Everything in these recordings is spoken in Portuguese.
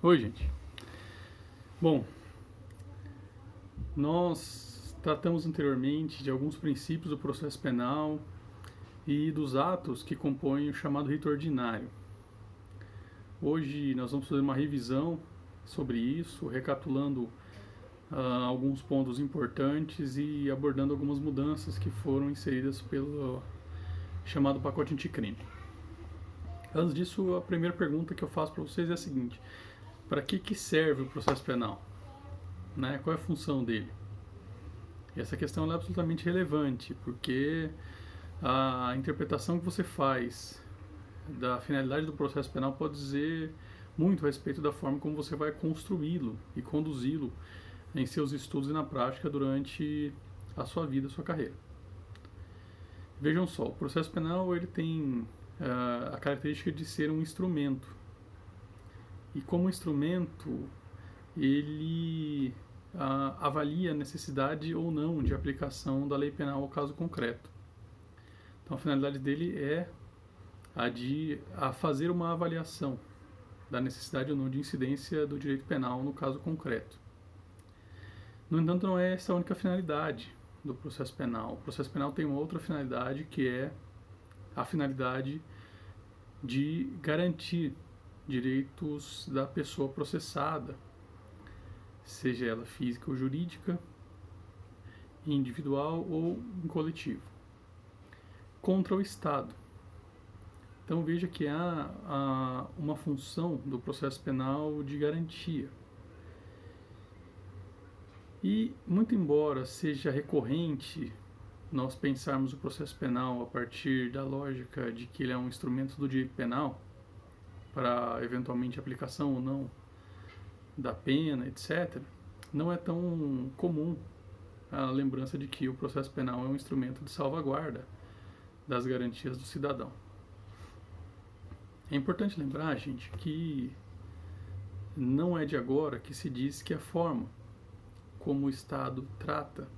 Oi, gente. Bom, nós tratamos anteriormente de alguns princípios do processo penal e dos atos que compõem o chamado rito ordinário. Hoje nós vamos fazer uma revisão sobre isso, recapitulando alguns pontos importantes e abordando algumas mudanças que foram inseridas pelo chamado pacote anticrime. Antes disso, a primeira pergunta que eu faço para vocês é a seguinte: para que serve o processo penal? Né? Qual é a função dele? E essa questão é absolutamente relevante, porque a interpretação que você faz da finalidade do processo penal pode dizer muito a respeito da forma como você vai construí-lo e conduzi-lo em seus estudos e na prática durante a sua vida, a sua carreira. Vejam só, o processo penal ele tem a característica de ser um instrumento. E como instrumento, ele avalia a necessidade ou não de aplicação da lei penal ao caso concreto. Então a finalidade dele é a fazer uma avaliação da necessidade ou não de incidência do direito penal no caso concreto. No entanto, não é essa a única finalidade do processo penal. O processo penal tem uma outra finalidade, que é a finalidade de garantir direitos da pessoa processada, seja ela física ou jurídica, individual ou em coletivo, contra o Estado. Então veja que há uma função do processo penal de garantia. E, muito embora seja recorrente nós pensarmos o processo penal a partir da lógica de que ele é um instrumento do direito penal para eventualmente aplicação ou não da pena, etc., não é tão comum a lembrança de que o processo penal é um instrumento de salvaguarda das garantias do cidadão. É importante lembrar, gente, que não é de agora que se diz que a forma como o Estado trata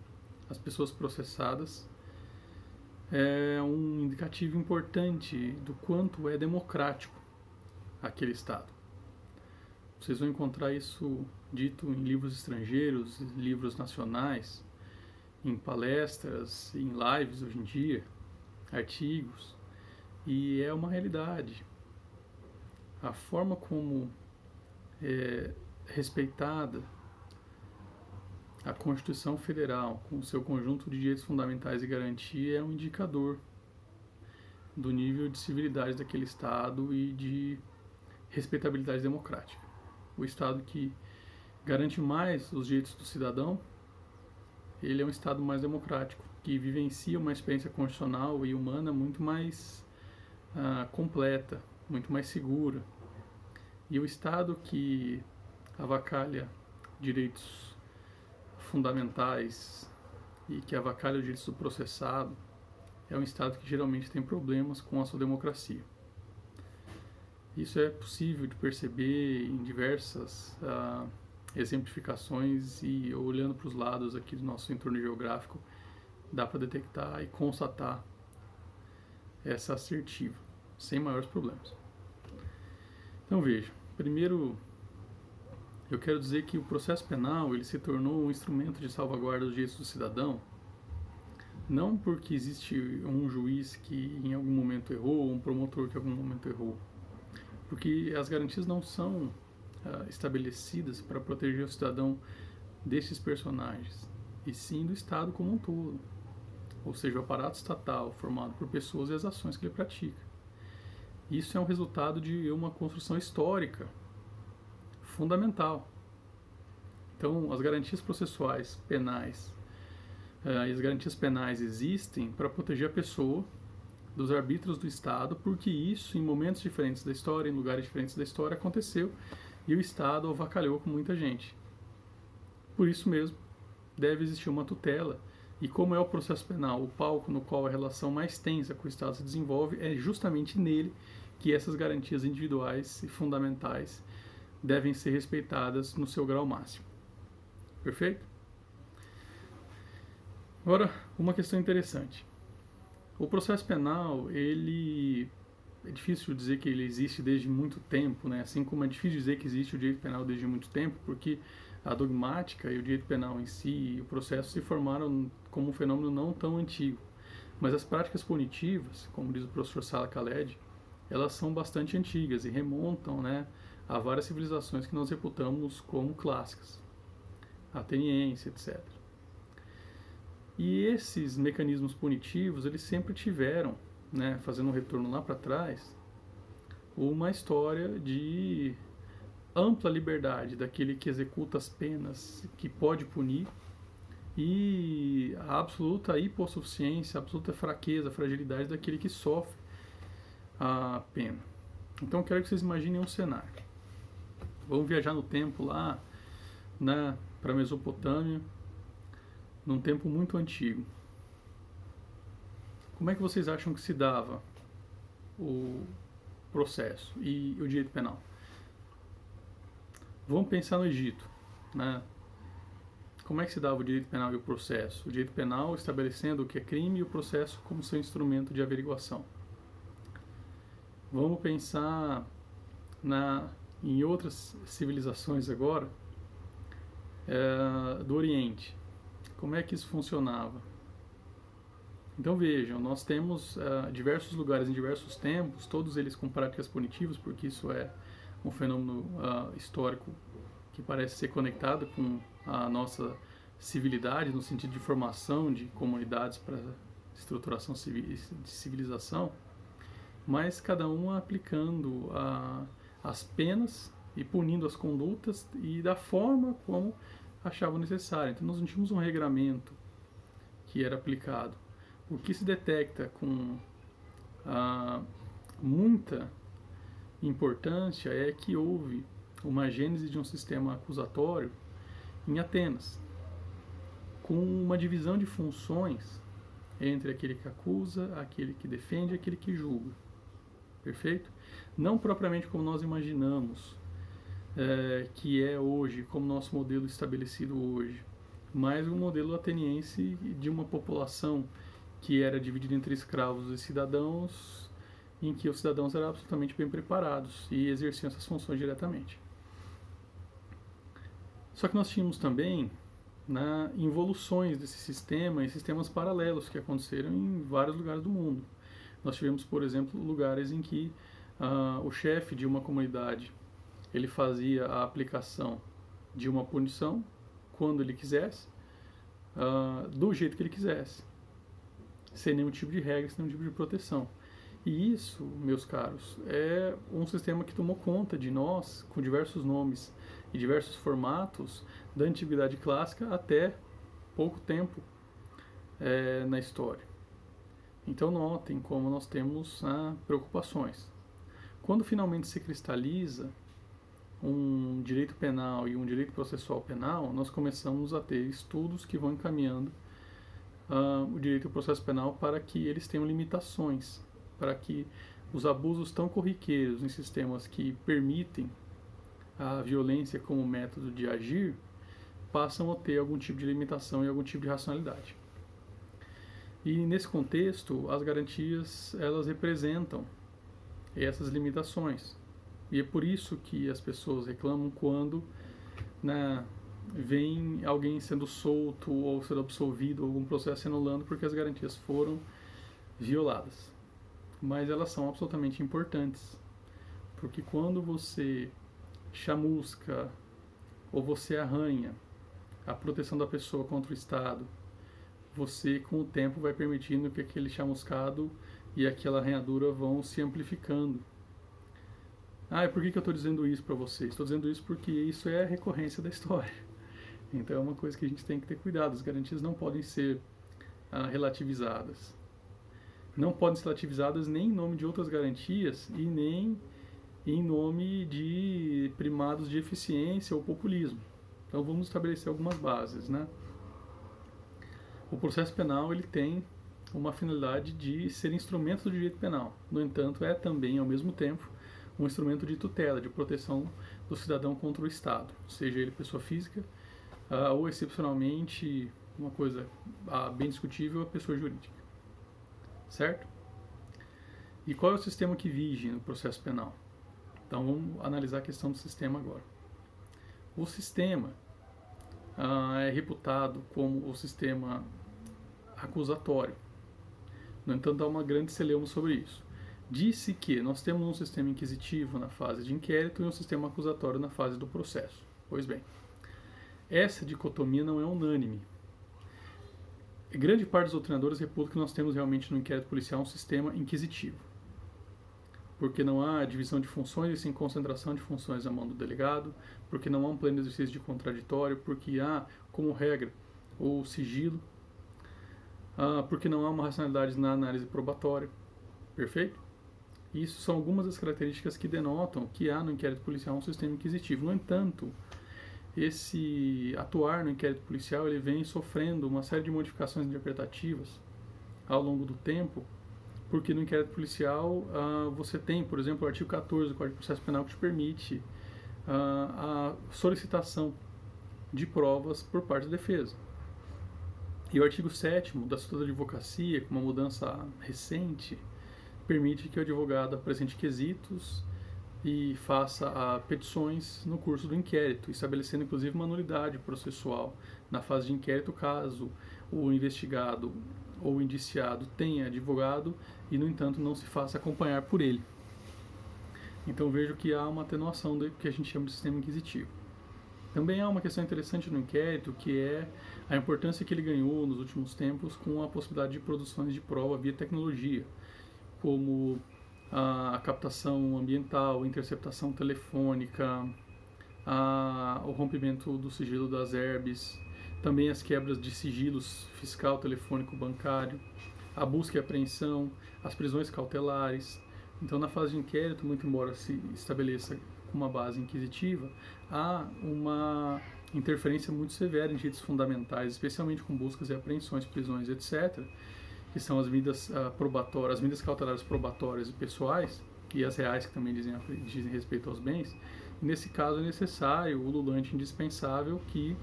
as pessoas processadas é um indicativo importante do quanto é democrático aquele Estado. Vocês vão encontrar isso dito em livros estrangeiros, livros nacionais, em palestras, em lives hoje em dia, artigos, e é uma realidade. A forma como é respeitada a Constituição Federal, com o seu conjunto de direitos fundamentais e garantia, é um indicador do nível de civilidade daquele Estado e de respeitabilidade democrática. O Estado que garante mais os direitos do cidadão, ele é um Estado mais democrático, que vivencia uma experiência constitucional e humana muito mais completa, muito mais segura. E o Estado que avacalha direitos fundamentais e que avacalha os direitos do processado é um Estado que geralmente tem problemas com a sua democracia. Isso é possível de perceber em diversas exemplificações e olhando para os lados aqui do nosso entorno geográfico, dá para detectar e constatar essa assertiva, sem maiores problemas. Então veja, primeiro eu quero dizer que o processo penal ele se tornou um instrumento de salvaguarda dos direitos do cidadão, não porque existe um juiz que em algum momento errou ou um promotor que em algum momento errou, porque as garantias não são estabelecidas para proteger o cidadão desses personagens, e sim do Estado como um todo, ou seja, o aparato estatal formado por pessoas e as ações que ele pratica. Isso é um resultado de uma construção histórica fundamental. Então, as garantias processuais penais e as garantias penais existem para proteger a pessoa dos arbítrios do Estado, porque isso, em momentos diferentes da história, em lugares diferentes da história, aconteceu e o Estado avacalhou com muita gente. Por isso mesmo, deve existir uma tutela. E como é o processo penal, o palco no qual a relação mais tensa com o Estado se desenvolve, é justamente nele que essas garantias individuais e fundamentais devem ser respeitadas no seu grau máximo. Perfeito? Agora, uma questão interessante. O processo penal, ele é difícil dizer que ele existe desde muito tempo, né? Assim como é difícil dizer que existe o direito penal desde muito tempo, porque a dogmática e o direito penal em si e o processo se formaram como um fenômeno não tão antigo. Mas as práticas punitivas, como diz o professor Salah Khaled, elas são bastante antigas e remontam, né, a várias civilizações que nós reputamos como clássicas, ateniense, etc. E esses mecanismos punitivos, eles sempre tiveram, né, fazendo um retorno lá para trás, uma história de ampla liberdade daquele que executa as penas, que pode punir, e a absoluta hipossuficiência, a absoluta fraqueza, fragilidade daquele que sofre a pena. Então eu quero que vocês imaginem um cenário. Vamos viajar no tempo lá, né, para a Mesopotâmia, num tempo muito antigo. Como é que vocês acham que se dava o processo e o direito penal? Vamos pensar no Egito, né? Como é que se dava o direito penal e o processo? O direito penal estabelecendo o que é crime e o processo como seu instrumento de averiguação. Vamos pensar em outras civilizações agora, do Oriente. Como é que isso funcionava? Então vejam, nós temos diversos lugares em diversos tempos, todos eles com práticas punitivas, porque isso é um fenômeno histórico que parece ser conectado com a nossa civilidade, no sentido de formação de comunidades para estruturação de civilização, mas cada um aplicando as penas e punindo as condutas e da forma como achavam necessário. Então nós não tínhamos um regramento que era aplicado. O que se detecta com muita importância é que houve uma gênese de um sistema acusatório em Atenas, com uma divisão de funções entre aquele que acusa, aquele que defende e aquele que julga. Perfeito? Não propriamente como nós imaginamos, que é hoje, como nosso modelo estabelecido hoje, mas um modelo ateniense de uma população que era dividida entre escravos e cidadãos, em que os cidadãos eram absolutamente bem preparados e exerciam essas funções diretamente. Só que nós tínhamos também involuções desse sistema e sistemas paralelos que aconteceram em vários lugares do mundo. Nós tivemos, por exemplo, lugares em que o chefe de uma comunidade ele fazia a aplicação de uma punição quando ele quisesse, do jeito que ele quisesse, sem nenhum tipo de regra, sem nenhum tipo de proteção. E isso, meus caros, é um sistema que tomou conta de nós com diversos nomes e diversos formatos da antiguidade clássica até pouco tempo na história. Então notem como nós temos preocupações. Quando finalmente se cristaliza um direito penal e um direito processual penal, nós começamos a ter estudos que vão encaminhando o direito e o processo penal para que eles tenham limitações, para que os abusos tão corriqueiros em sistemas que permitem a violência como método de agir passam a ter algum tipo de limitação e algum tipo de racionalidade. E nesse contexto, as garantias elas representam essas limitações. E é por isso que as pessoas reclamam quando vem alguém sendo solto ou sendo absolvido, ou algum processo se anulando porque as garantias foram violadas. Mas elas são absolutamente importantes, porque quando você chamusca ou você arranha a proteção da pessoa contra o Estado, você com o tempo vai permitindo que aquele chamuscado e aquela arranhadura vão se amplificando. E por que eu estou dizendo isso para vocês? Estou dizendo isso porque isso é a recorrência da história. Então é uma coisa que a gente tem que ter cuidado. As garantias não podem ser relativizadas. Não podem ser relativizadas nem em nome de outras garantias e nem em nome de primados de eficiência ou populismo. Então vamos estabelecer algumas bases, O processo penal ele tem uma finalidade de ser instrumento do direito penal. No entanto, é também, ao mesmo tempo, um instrumento de tutela, de proteção do cidadão contra o Estado, seja ele pessoa física ou, excepcionalmente, uma coisa bem discutível, a pessoa jurídica. Certo? E qual é o sistema que vige no processo penal? Então vamos analisar a questão do sistema agora. O sistema é reputado como o sistema acusatório. No entanto, há uma grande celeuma sobre isso. Disse que nós temos um sistema inquisitivo na fase de inquérito e um sistema acusatório na fase do processo. Pois bem, essa dicotomia não é unânime. Grande parte dos doutrinadores reputa que nós temos realmente no inquérito policial um sistema inquisitivo, porque não há divisão de funções e sim concentração de funções na mão do delegado, porque não há um pleno exercício de contraditório, porque há, como regra, o sigilo, porque não há uma racionalidade na análise probatória. Perfeito? Isso são algumas das características que denotam que há no inquérito policial um sistema inquisitivo. No entanto, esse atuar no inquérito policial ele vem sofrendo uma série de modificações interpretativas ao longo do tempo, porque no inquérito policial você tem, por exemplo, o artigo 14 do Código de Processo Penal que te permite a solicitação de provas por parte da defesa. E o artigo 7º da Estatuto da Advocacia, com uma mudança recente, permite que o advogado apresente quesitos e faça petições no curso do inquérito, estabelecendo inclusive uma nulidade processual na fase de inquérito caso o investigado ou indiciado tenha advogado e, no entanto, não se faça acompanhar por ele. Então vejo que há uma atenuação do que a gente chama de sistema inquisitivo. Também há uma questão interessante no inquérito, que é a importância que ele ganhou nos últimos tempos com a possibilidade de produções de prova via tecnologia, como a captação ambiental, interceptação telefônica, o rompimento do sigilo das herbes, também as quebras de sigilos fiscal, telefônico, bancário, a busca e apreensão, as prisões cautelares. Então, na fase de inquérito, muito embora se estabeleça uma base inquisitiva, há uma interferência muito severa em direitos fundamentais, especialmente com buscas e apreensões, prisões, etc., que são as medidas probatórias, as medidas cautelares probatórias e pessoais, e as reais que também dizem respeito aos bens. E nesse caso é necessário, ululante, indispensável que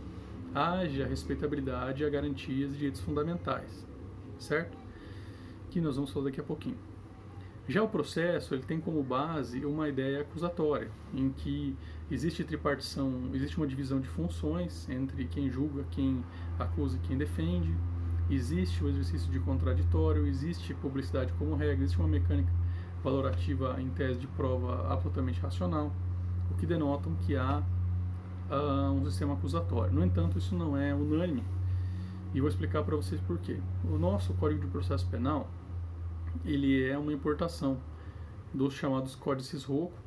haja respeitabilidade a garantias e direitos fundamentais, certo? Que nós vamos falar daqui a pouquinho. Já o processo, ele tem como base uma ideia acusatória, em que existe tripartição, existe uma divisão de funções entre quem julga, quem acusa e quem defende, existe o exercício de contraditório, existe publicidade como regra, existe uma mecânica valorativa em tese de prova absolutamente racional, o que denotam que há um sistema acusatório. No entanto, isso não é unânime, e vou explicar para vocês por quê. O nosso Código de Processo Penal, ele é uma importação dos chamados Códices Rocco,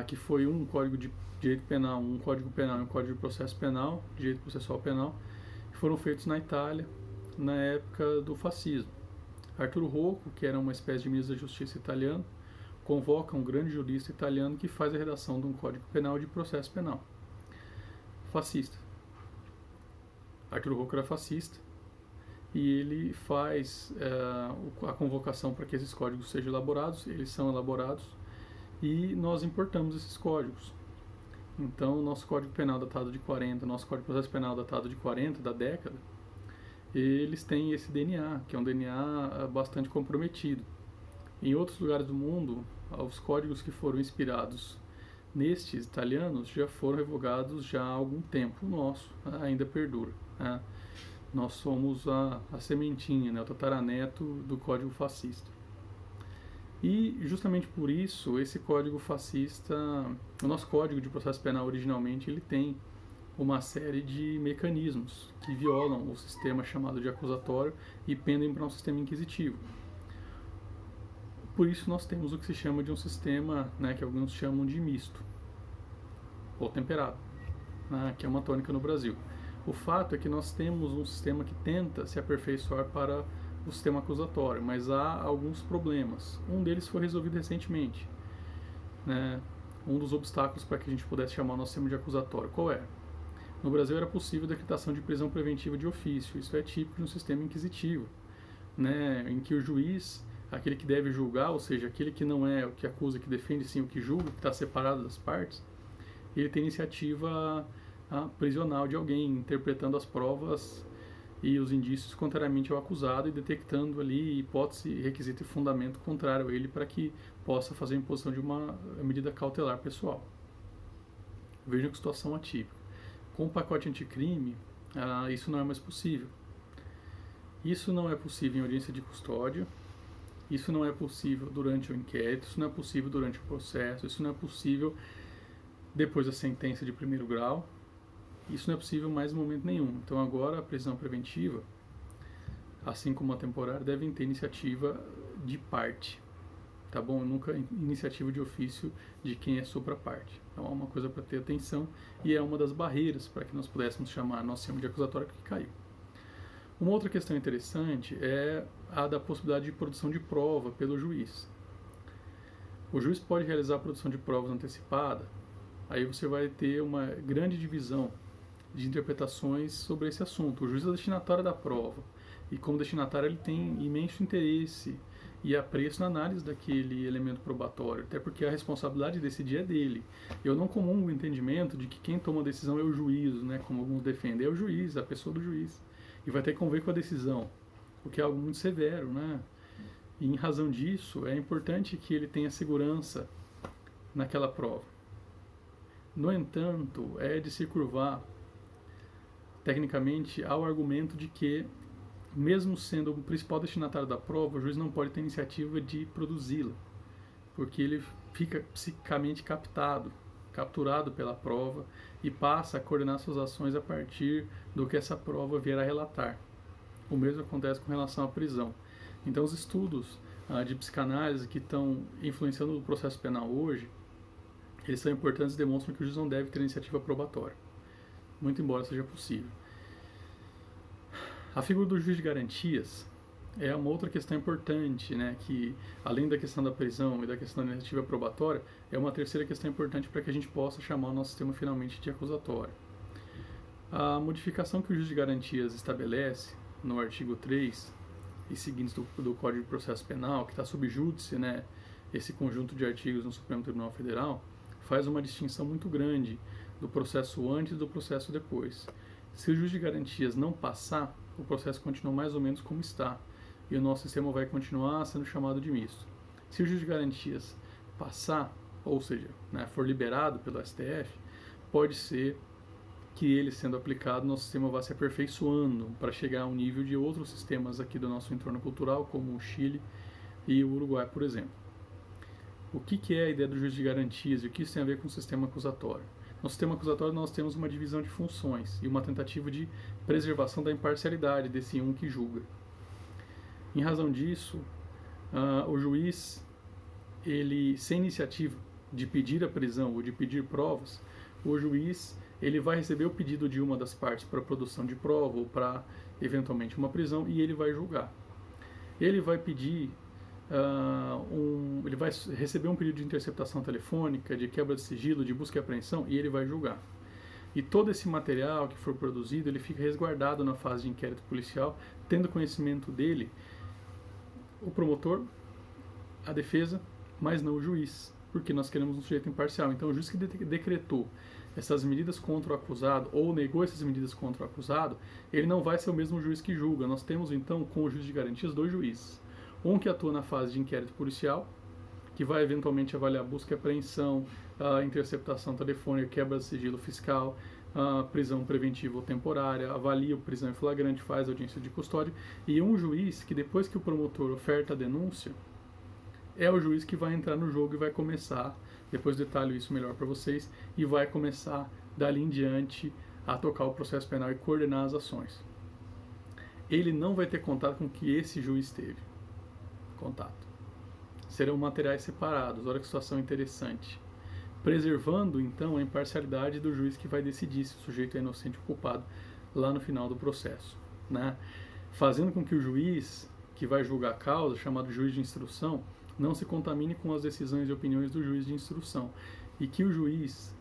que foi um Código de Direito Penal, um Código Penal e um Código de Processo Penal, Direito Processual Penal, que foram feitos na Itália na época do fascismo. Arturo Rocco, que era uma espécie de ministro da Justiça italiano, convoca um grande jurista italiano que faz a redação de um Código Penal de Processo Penal. Fascista. Arturo Rocco era fascista e ele faz a convocação para que esses códigos sejam elaborados, eles são elaborados e nós importamos esses códigos. Então, o nosso Código Penal datado de 40, nosso Código de Processo Penal datado de 40, da década, eles têm esse DNA, que é um DNA bastante comprometido. Em outros lugares do mundo, os códigos que foram inspirados nestes italianos já foram revogados já há algum tempo. O nosso ainda perdura. Nós somos a sementinha, o tataraneto do Código Fascista. E justamente por isso, esse Código Fascista, o nosso Código de Processo Penal originalmente, ele tem uma série de mecanismos que violam o sistema chamado de acusatório e pendem para um sistema inquisitivo. Por isso nós temos o que se chama de um sistema, que alguns chamam de misto, ou temperado, que é uma tônica no Brasil. O fato é que nós temos um sistema que tenta se aperfeiçoar para o sistema acusatório, mas há alguns problemas. Um deles foi resolvido recentemente. Um dos obstáculos para que a gente pudesse chamar o nosso sistema de acusatório. Qual é? No Brasil era possível a decretação de prisão preventiva de ofício. Isso é típico de um sistema inquisitivo, em que o juiz, aquele que deve julgar, ou seja, aquele que não é o que acusa, que defende sim o que julga, que está separado das partes, ele tem iniciativa prisional de alguém, interpretando as provas e os indícios contrariamente ao acusado e detectando ali hipótese, requisito e fundamento contrário a ele para que possa fazer a imposição de uma medida cautelar pessoal. Vejam que situação atípica. Com o pacote anticrime, isso não é mais possível. Isso não é possível em audiência de custódia, isso não é possível durante o inquérito, isso não é possível durante o processo, isso não é possível depois da sentença de primeiro grau, isso não é possível mais em momento nenhum. Então agora a prisão preventiva, assim como a temporária, devem ter iniciativa de parte, tá bom? Nunca iniciativa de ofício de quem é sopraparte. Então é uma coisa para ter atenção e é uma das barreiras para que nós pudéssemos chamar nosso sistema de acusatório que caiu. Uma outra questão interessante é a da possibilidade de produção de prova pelo juiz. O juiz pode realizar a produção de provas antecipada, aí você vai ter uma grande divisão de interpretações sobre esse assunto. O juiz é destinatário da prova e como destinatário ele tem imenso interesse e apreço na análise daquele elemento probatório, até porque a responsabilidade de decidir é dele. Eu não comungo o entendimento de que quem toma a decisão é o juiz, né, como alguns defendem, é o juiz, a pessoa do juiz, e vai ter que conviver com a decisão, o que é algo muito severo, né? E em razão disso, é importante que ele tenha segurança naquela prova. No entanto, é de se curvar tecnicamente ao argumento de que, mesmo sendo o principal destinatário da prova, o juiz não pode ter iniciativa de produzi-la, porque ele fica psicicamente capturado pela prova e passa a coordenar suas ações a partir do que essa prova vier a relatar. O mesmo acontece com relação à prisão. Então, os estudos de psicanálise que estão influenciando o processo penal hoje, eles são importantes e demonstram que o juiz não deve ter iniciativa probatória, muito embora seja possível. A figura do juiz de garantias é uma outra questão importante, né, que além da questão da prisão e da questão da iniciativa probatória, é uma terceira questão importante para que a gente possa chamar o nosso sistema finalmente de acusatório. A modificação que o juiz de garantias estabelece no artigo 3 e seguintes do Código de Processo Penal, que está sob júdice, né, esse conjunto de artigos no Supremo Tribunal Federal, faz uma distinção muito grande do processo antes e do processo depois. Se o juiz de garantias não passar, o processo continua mais ou menos como está, e o nosso sistema vai continuar sendo chamado de misto. Se o juiz de garantias passar, ou seja, né, for liberado pelo STF, pode ser que ele sendo aplicado, nosso sistema vá se aperfeiçoando para chegar a um nível de outros sistemas aqui do nosso entorno cultural, como o Chile e o Uruguai, por exemplo. O que é a ideia do juiz de garantias e o que isso tem a ver com o sistema acusatório? No sistema acusatório nós temos uma divisão de funções e uma tentativa de preservação da imparcialidade desse um que julga. Em razão disso, o juiz, ele, sem iniciativa de pedir a prisão ou de pedir provas, o juiz ele vai receber o pedido de uma das partes para produção de prova ou para, eventualmente, uma prisão e ele vai julgar. Ele vai pedir, ele vai receber um pedido de interceptação telefônica, de quebra de sigilo, de busca e apreensão e ele vai julgar. E todo esse material que for produzido, ele fica resguardado na fase de inquérito policial, tendo conhecimento dele o promotor, a defesa, mas não o juiz, porque nós queremos um sujeito imparcial. Então, o juiz que decretou essas medidas contra o acusado ou negou essas medidas contra o acusado, ele não vai ser o mesmo juiz que julga. Nós temos, então, com o juiz de garantias, dois juízes. Um que atua na fase de inquérito policial, que vai eventualmente avaliar busca e apreensão, interceptação telefônica, quebra de sigilo fiscal, prisão preventiva ou temporária, avalia a prisão em flagrante, faz audiência de custódia, e um juiz que depois que o promotor oferta a denúncia, é o juiz que vai entrar no jogo e vai começar, depois detalho isso melhor para vocês, e vai começar dali em diante a tocar o processo penal e coordenar as ações. Ele não vai ter contato com o que esse juiz teve contato. Serão materiais separados, olha que situação interessante. Preservando, então, a imparcialidade do juiz que vai decidir se o sujeito é inocente ou culpado lá no final do processo, né? Fazendo com que o juiz que vai julgar a causa, chamado juiz de instrução, não se contamine com as decisões e opiniões do juiz de instrução e que o juiz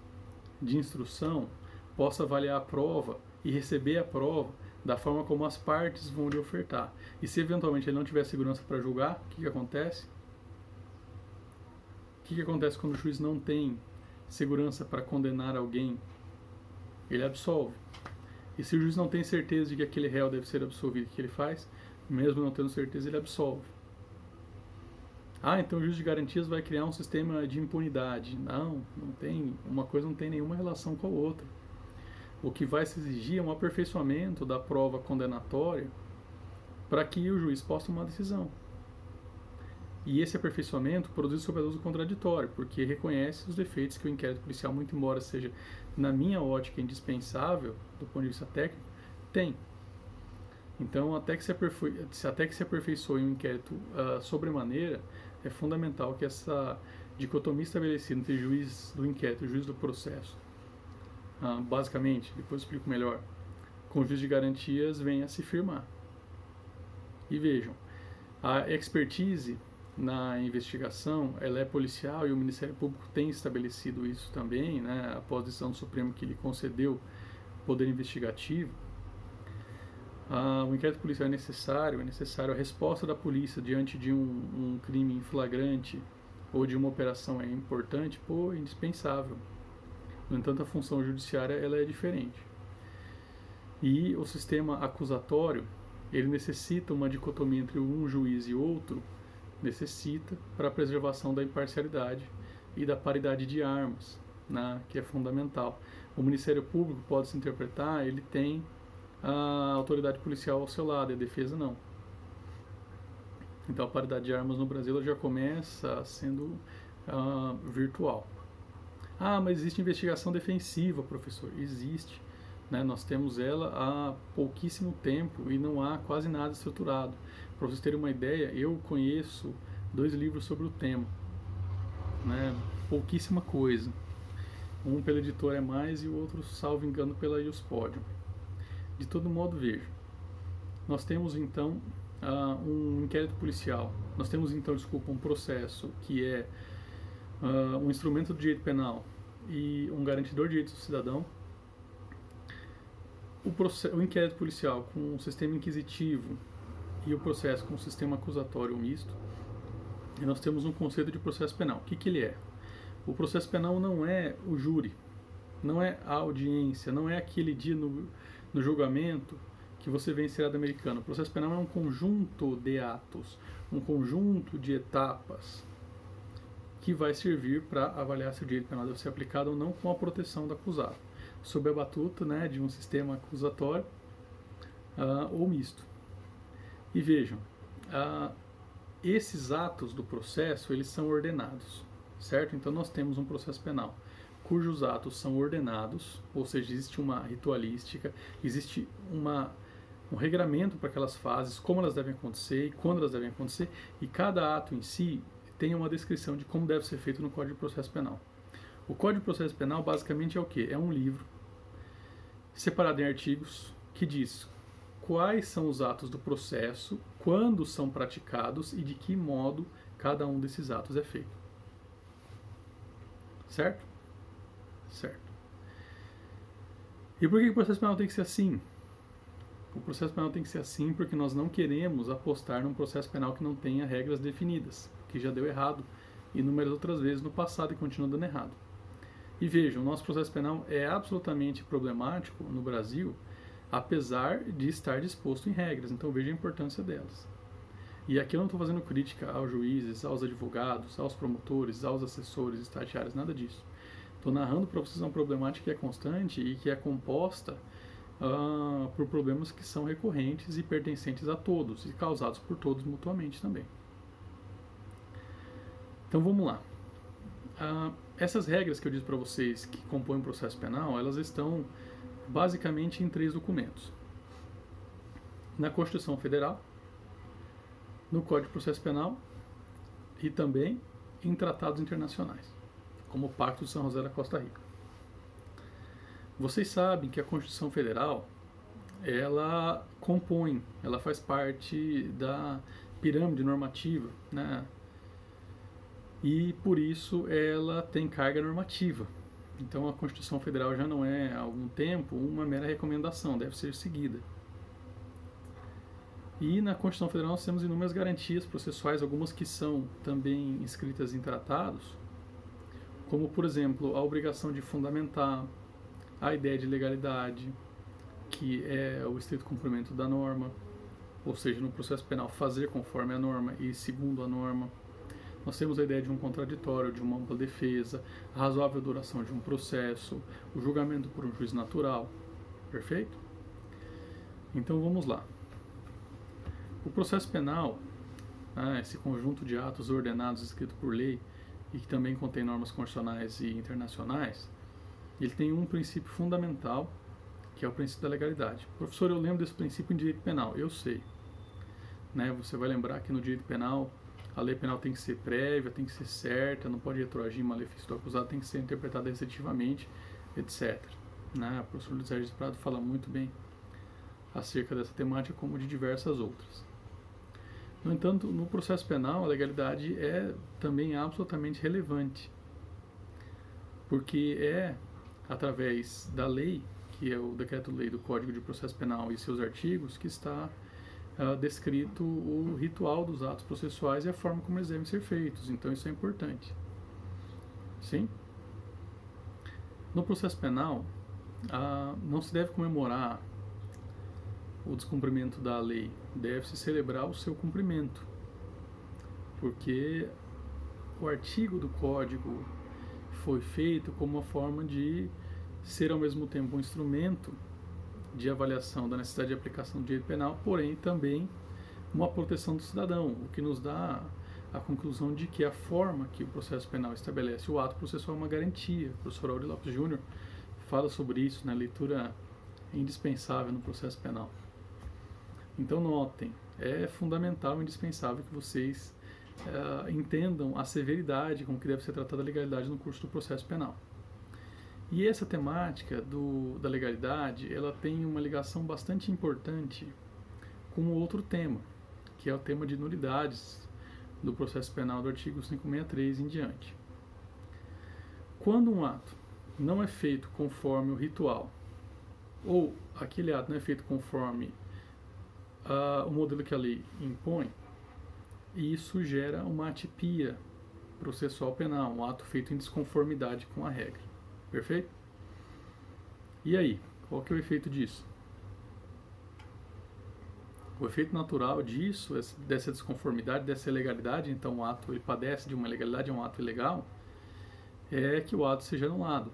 de instrução possa avaliar a prova e receber a prova da forma como as partes vão lhe ofertar. E se eventualmente ele não tiver segurança para julgar, o que acontece? O que acontece quando o juiz não tem segurança para condenar alguém? Ele absolve. E se o juiz não tem certeza de que aquele réu deve ser absolvido, o que ele faz? Mesmo não tendo certeza, ele absolve. Ah, então o juiz de garantias vai criar um sistema de impunidade. Não, não tem, uma coisa não tem nenhuma relação com a outra. O que vai se exigir é um aperfeiçoamento da prova condenatória para que o juiz possa tomar uma decisão. E esse aperfeiçoamento produz sob a luz do contraditório, porque reconhece os defeitos que o inquérito policial, muito embora seja, na minha ótica, indispensável, do ponto de vista técnico, tem. Então, até que se aperfeiçoe um inquérito sobremaneira, é fundamental que essa dicotomia estabelecida entre juiz do inquérito e juiz do processo, basicamente, depois eu explico melhor, com o juiz de garantias, venha a se firmar. E vejam, a expertise na investigação, ela é policial e o Ministério Público tem estabelecido isso também, né, após a decisão do Supremo que lhe concedeu poder investigativo. O inquérito policial é necessário a resposta da polícia diante de um crime em flagrante ou de uma operação é importante, é indispensável. No entanto, a função judiciária ela é diferente. E o sistema acusatório, ele necessita uma dicotomia entre um juiz e outro, necessita para a preservação da imparcialidade e da paridade de armas, né, que é fundamental. O Ministério Público pode se interpretar, ele tem a autoridade policial ao seu lado, e a defesa não. Então a paridade de armas no Brasil já começa sendo virtual. Mas existe investigação defensiva, professor? Existe. Né? Nós temos ela há pouquíssimo tempo e não há quase nada estruturado. Para vocês terem uma ideia, eu conheço 2 livros sobre o tema. Né? Pouquíssima coisa. Um pela editora É Mais e o outro, salvo engano, pela Iuspodium. De todo modo, veja, nós temos então um inquérito policial, nós temos então, um processo que é um instrumento do direito penal e um garantidor de direitos do cidadão. O inquérito policial com um sistema inquisitivo e o processo com um sistema acusatório misto. E nós temos um conceito de processo penal. O que ele é? O processo penal não é o júri, não é a audiência, não é aquele dia no julgamento que você vê em seriado americano. O processo penal é um conjunto de atos, um conjunto de etapas que vai servir para avaliar se o direito penal deve ser aplicado ou não com a proteção do acusado, sob a batuta, né, de um sistema acusatório ou misto. E vejam, esses atos do processo, eles são ordenados, certo? Então nós temos um processo penal cujos atos são ordenados, ou seja, existe uma ritualística, existe um regramento para aquelas fases, como elas devem acontecer e quando elas devem acontecer, e cada ato em si tem uma descrição de como deve ser feito no Código de Processo Penal. O Código de Processo Penal basicamente é o quê? É um livro separado em artigos que diz quais são os atos do processo, quando são praticados e de que modo cada um desses atos é feito. Certo? Certo. E por que o processo penal tem que ser assim? O processo penal tem que ser assim porque nós não queremos apostar num processo penal que não tenha regras definidas, que já deu errado inúmeras outras vezes no passado e continua dando errado. E vejam, o nosso processo penal é absolutamente problemático no Brasil, apesar de estar disposto em regras, então veja a importância delas. E aqui eu não estou fazendo crítica aos juízes, aos advogados, aos promotores, aos assessores estagiários, nada disso. Estou narrando para vocês uma problemática que é constante e que é composta por problemas que são recorrentes e pertencentes a todos e causados por todos mutuamente também. Então vamos lá. Essas regras que eu disse para vocês que compõem o processo penal, elas estão basicamente em 3 documentos. Na Constituição Federal, no Código de Processo Penal e também em tratados internacionais, como o Pacto de São José da Costa Rica. Vocês sabem que a Constituição Federal, ela faz parte da pirâmide normativa, né? E por isso ela tem carga normativa. Então a Constituição Federal já não é há algum tempo uma mera recomendação, deve ser seguida. E na Constituição Federal nós temos inúmeras garantias processuais, algumas que são também escritas em tratados, como por exemplo a obrigação de fundamentar, a ideia de legalidade, que é o estrito cumprimento da norma, ou seja, no processo penal fazer conforme a norma e segundo a norma. Nós temos a ideia de um contraditório, de uma ampla defesa, a razoável duração de um processo, o julgamento por um juiz natural. Perfeito? Então vamos lá. O processo penal, esse conjunto de atos ordenados escrito por lei e que também contém normas constitucionais e internacionais, ele tem um princípio fundamental, que é o princípio da legalidade. Professor, eu lembro desse princípio em direito penal. Eu sei. Você vai lembrar que no direito penal a lei penal tem que ser prévia, tem que ser certa, não pode retroagir malefício do acusado, tem que ser interpretada restritivamente, etc. O professor Luiz Regis Prado fala muito bem acerca dessa temática, como de diversas outras. No entanto, no processo penal, a legalidade é também absolutamente relevante, porque é através da lei, que é o Decreto-Lei do Código de Processo Penal e seus artigos, que está descrito o ritual dos atos processuais e a forma como eles devem ser feitos. Então isso é importante. Sim? No processo penal, não se deve comemorar o descumprimento da lei, deve-se celebrar o seu cumprimento, porque o artigo do Código foi feito como uma forma de ser ao mesmo tempo um instrumento de avaliação da necessidade de aplicação do direito penal, porém também uma proteção do cidadão, o que nos dá a conclusão de que a forma que o processo penal estabelece o ato processual é uma garantia. O professor Auri Lopes Júnior fala sobre isso na leitura indispensável no processo penal. Então notem, é fundamental e indispensável que vocês entendam a severidade com que deve ser tratada a legalidade no curso do processo penal. E essa temática da legalidade, ela tem uma ligação bastante importante com o outro tema, que é o tema de nulidades do processo penal do artigo 563 em diante. Quando um ato não é feito conforme o ritual, ou aquele ato não é feito conforme o modelo que a lei impõe, isso gera uma atipia processual penal, um ato feito em desconformidade com a regra. Perfeito? E aí, qual que é o efeito disso? O efeito natural disso, dessa desconformidade, dessa ilegalidade, então o ato ele padece de uma ilegalidade, é um ato ilegal, é que o ato seja anulado.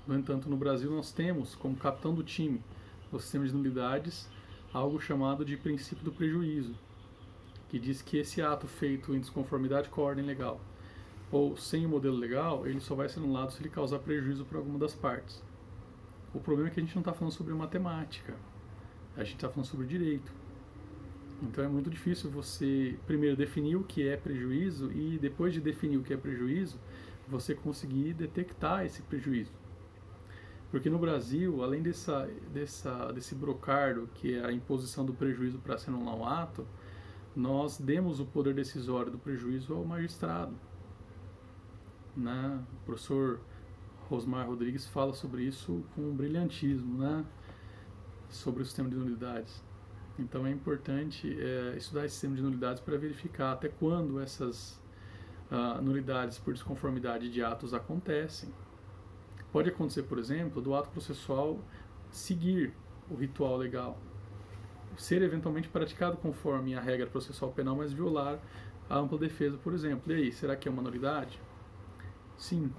No entanto, no Brasil nós temos, como capitão do time do sistema de nulidades, algo chamado de princípio do prejuízo, que diz que esse ato feito em desconformidade com a ordem legal ou sem o modelo legal, ele só vai ser anulado se ele causar prejuízo para alguma das partes. O problema é que a gente não está falando sobre matemática, a gente está falando sobre direito. Então é muito difícil você primeiro definir o que é prejuízo e depois de definir o que é prejuízo, você conseguir detectar esse prejuízo. Porque no Brasil, além desse brocardo, que é a imposição do prejuízo para se anular um ato, nós demos o poder decisório do prejuízo ao magistrado. O professor Rosmar Rodrigues fala sobre isso com um brilhantismo, sobre o sistema de nulidades. Então é importante estudar esse sistema de nulidades para verificar até quando essas nulidades por desconformidade de atos acontecem. Pode acontecer, por exemplo, do ato processual seguir o ritual legal, ser eventualmente praticado conforme a regra processual penal, mas violar a ampla defesa, por exemplo. E aí, será que é uma nulidade? Sim,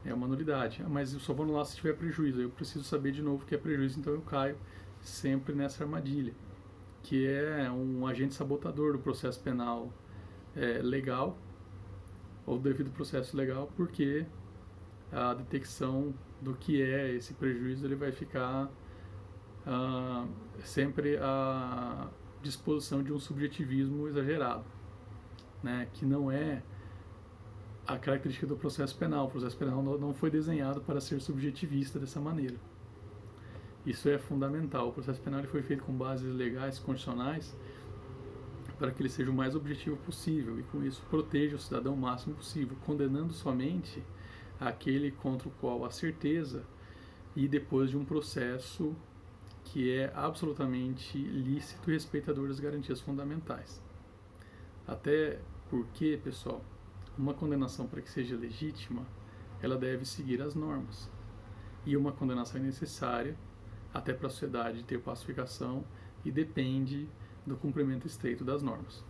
é uma nulidade, mas eu só vou anular se tiver prejuízo. Eu preciso saber de novo o que é prejuízo, então eu caio sempre nessa armadilha, que é um agente sabotador do processo penal legal, ou do devido processo legal, porque a detecção do que é esse prejuízo ele vai ficar sempre à disposição de um subjetivismo exagerado, que não é a característica do processo penal. O processo penal não foi desenhado para ser subjetivista dessa maneira. Isso é fundamental. O processo penal ele foi feito com bases legais, constitucionais, para que ele seja o mais objetivo possível e com isso proteja o cidadão o máximo possível, condenando somente aquele contra o qual há certeza e depois de um processo que é absolutamente lícito e respeitador das garantias fundamentais. Até porque, pessoal, uma condenação para que seja legítima, ela deve seguir as normas. E uma condenação é necessária até para a sociedade ter pacificação e depende do cumprimento estreito das normas.